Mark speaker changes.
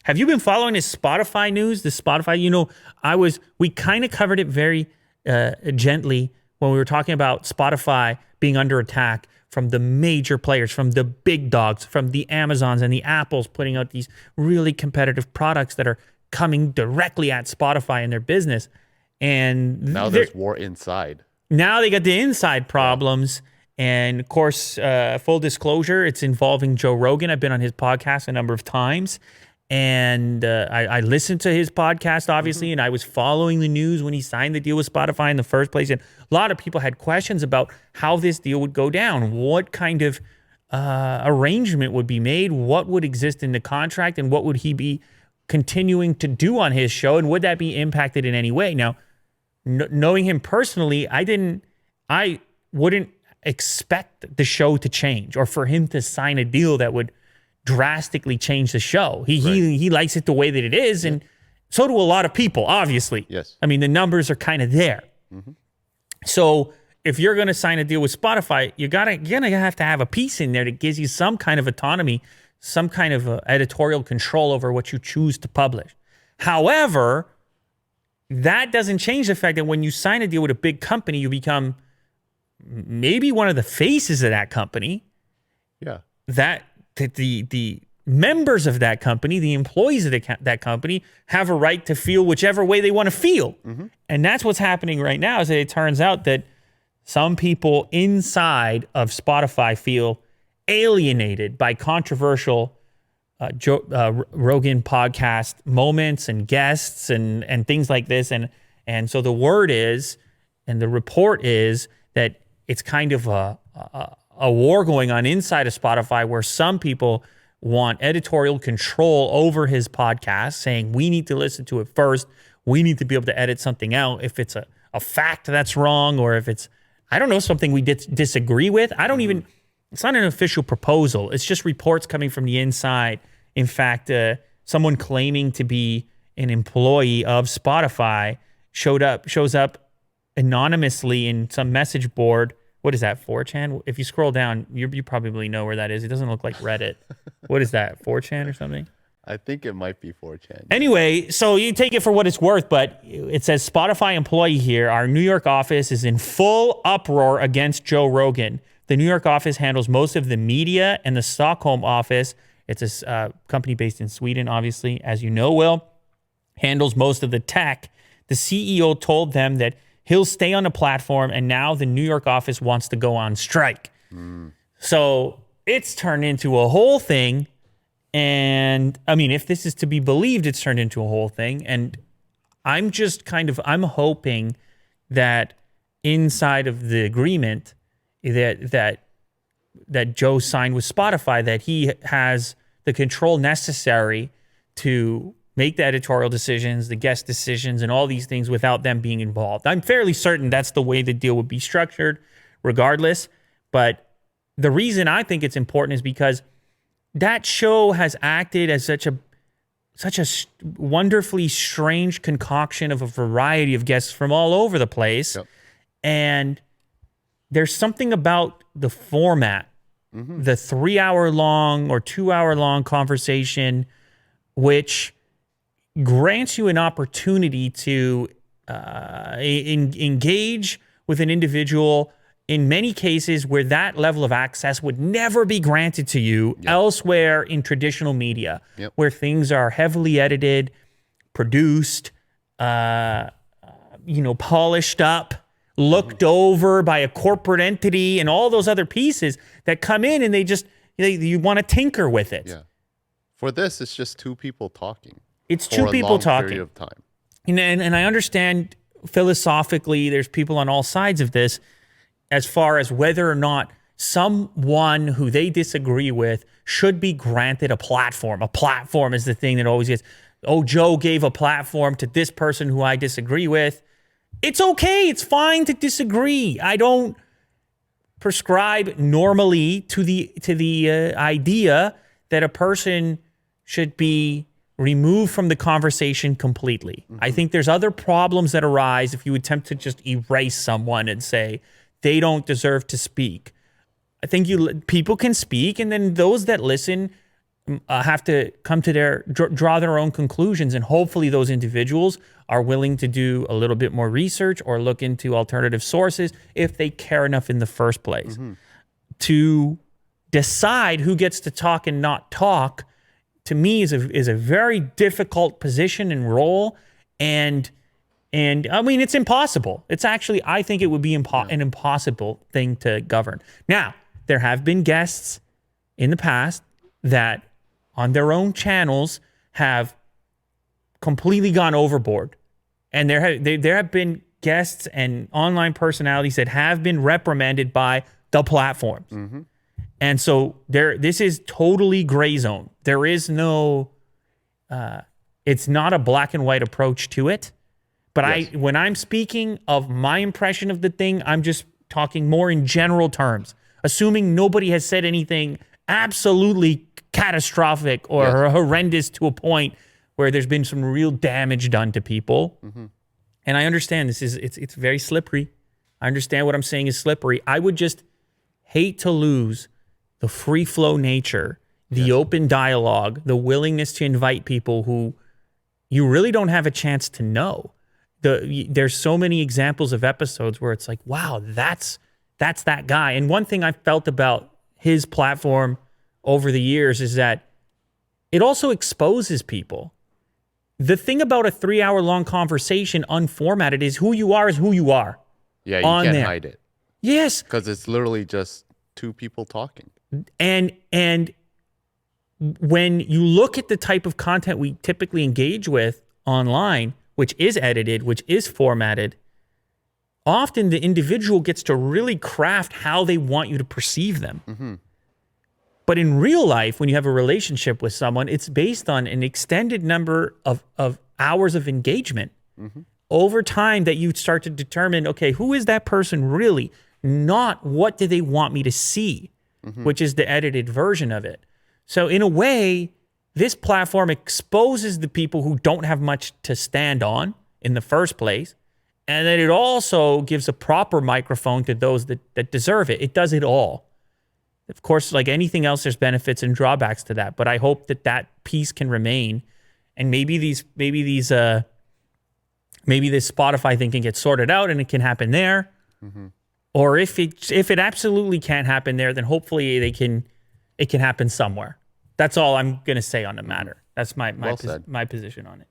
Speaker 1: Have you been following his Spotify news? The Spotify, we kind of covered it very gently when we were talking about Spotify being under attack from the major players, from the big dogs, from the Amazons and the Apples putting out these really competitive products that are coming directly at Spotify and their business. And
Speaker 2: now there's war inside.
Speaker 1: Now they got the inside problems. And of course, full disclosure, it's involving Joe Rogan. I've been on his podcast a number of times. And I listened to his podcast, obviously, and I was following the news when he signed the deal with Spotify in the first place. And a lot of people had questions about how this deal would go down, what kind of arrangement would be made, what would exist in the contract, and what would he be continuing to do on his show, and would that be impacted in any way? Now, knowing him personally, I wouldn't expect the show to change or for him to sign a deal that would drastically change the show. He likes it the way that it is, and so do a lot of people, obviously.
Speaker 2: Yes.
Speaker 1: I mean, the numbers are kind of there. So if you're going to sign a deal with Spotify, you're gonna have to have a piece in there that gives you some kind of autonomy, some kind of editorial control over what you choose to publish. However, that doesn't change the fact that when you sign a deal with a big company, you become maybe one of the faces of that company.
Speaker 2: Yeah.
Speaker 1: That the members of that company, the employees of that company, have a right to feel whichever way they want to feel. And that's what's happening right now, is that it turns out that some people inside of Spotify feel alienated by controversial Rogan podcast moments and guests and things like this. And so the word is, and the report is, that it's kind of a war going on inside of Spotify, where some people want editorial control over his podcast, saying we need to listen to it first. We need to be able to edit something out if it's a fact that's wrong, or if it's, I don't know, something we disagree with. I don't even, it's not an official proposal. It's just reports coming from the inside. In fact, someone claiming to be an employee of Spotify shows up anonymously in some message board. What is that, 4chan? If you scroll down, you probably know where that is. It doesn't look like Reddit. What is that, 4chan or something?
Speaker 2: I think it might be 4chan.
Speaker 1: Anyway, so you take it for what it's worth, but it says Spotify employee here. Our New York office is in full uproar against Joe Rogan. The New York office handles most of the media, and the Stockholm office, it's a company based in Sweden, obviously, as you know, Will, handles most of the tech. The CEO told them that he'll stay on the platform, and now the New York office wants to go on strike. So it's turned into a whole thing. And I mean, if this is to be believed, it's turned into a whole thing. And I'm hoping that inside of the agreement that Joe signed with Spotify, that he has the control necessary to make the editorial decisions, the guest decisions, and all these things without them being involved. I'm fairly certain that's the way the deal would be structured regardless. But the reason I think it's important is because that show has acted as such a wonderfully strange concoction of a variety of guests from all over the place.
Speaker 2: Yep.
Speaker 1: And there's something about the format, the 3-hour-long or 2-hour-long conversation, which grants you an opportunity to engage with an individual in many cases where that level of access would never be granted to you elsewhere in traditional media, where things are heavily edited, produced, polished up, looked over by a corporate entity, and all those other pieces that come in, and you want to tinker with it.
Speaker 2: Yeah. For this, it's just two people talking.
Speaker 1: It's two people talking.
Speaker 2: Period of time.
Speaker 1: And I understand philosophically there's people on all sides of this as far as whether or not someone who they disagree with should be granted a platform. A platform is the thing that always gets, Joe gave a platform to this person who I disagree with. It's okay. It's fine to disagree. I don't prescribe normally to the idea that a person should be removed from the conversation completely. I think there's other problems that arise if you attempt to just erase someone and say they don't deserve to speak. I think people can speak, and then those that listen have to come to draw their own conclusions, and hopefully those individuals are willing to do a little bit more research or look into alternative sources if they care enough in the first place to decide who gets to talk and not talk. To me, is a very difficult position and role, and I mean, it's impossible. It's actually, I think it would be an impossible thing to govern. Now, there have been guests in the past that on their own channels have completely gone overboard. And there have been guests and online personalities that have been reprimanded by the platforms. And so this is totally gray zone. There is no, it's not a black and white approach to it. But when I'm speaking of my impression of the thing, I'm just talking more in general terms, assuming nobody has said anything absolutely catastrophic or horrendous to a point where there's been some real damage done to people. And I understand it's very slippery. I understand what I'm saying is slippery. I would just hate to lose the free flow nature, the open dialogue, the willingness to invite people who you really don't have a chance to know. There's so many examples of episodes where it's like, wow, that's that guy. And one thing I've felt about his platform over the years is that it also exposes people. The thing about a 3-hour-long conversation unformatted is who you are is who you are.
Speaker 2: Yeah, you can't hide it.
Speaker 1: Yes.
Speaker 2: Because it's literally just two people talking.
Speaker 1: And when you look at the type of content we typically engage with online, which is edited, which is formatted, often the individual gets to really craft how they want you to perceive them. But in real life, when you have a relationship with someone, it's based on an extended number of hours of engagement over time that you start to determine, okay, who is that person really? Not what do they want me to see, which is the edited version of it. So in a way, this platform exposes the people who don't have much to stand on in the first place. And then it also gives a proper microphone to those that deserve it. It does it all. Of course, like anything else, there's benefits and drawbacks to that. But I hope that piece can remain. And maybe this Spotify thing can get sorted out and it can happen there. Or if it absolutely can't happen there, then hopefully it can happen somewhere. That's all I'm going to say on the matter. That's my position on it.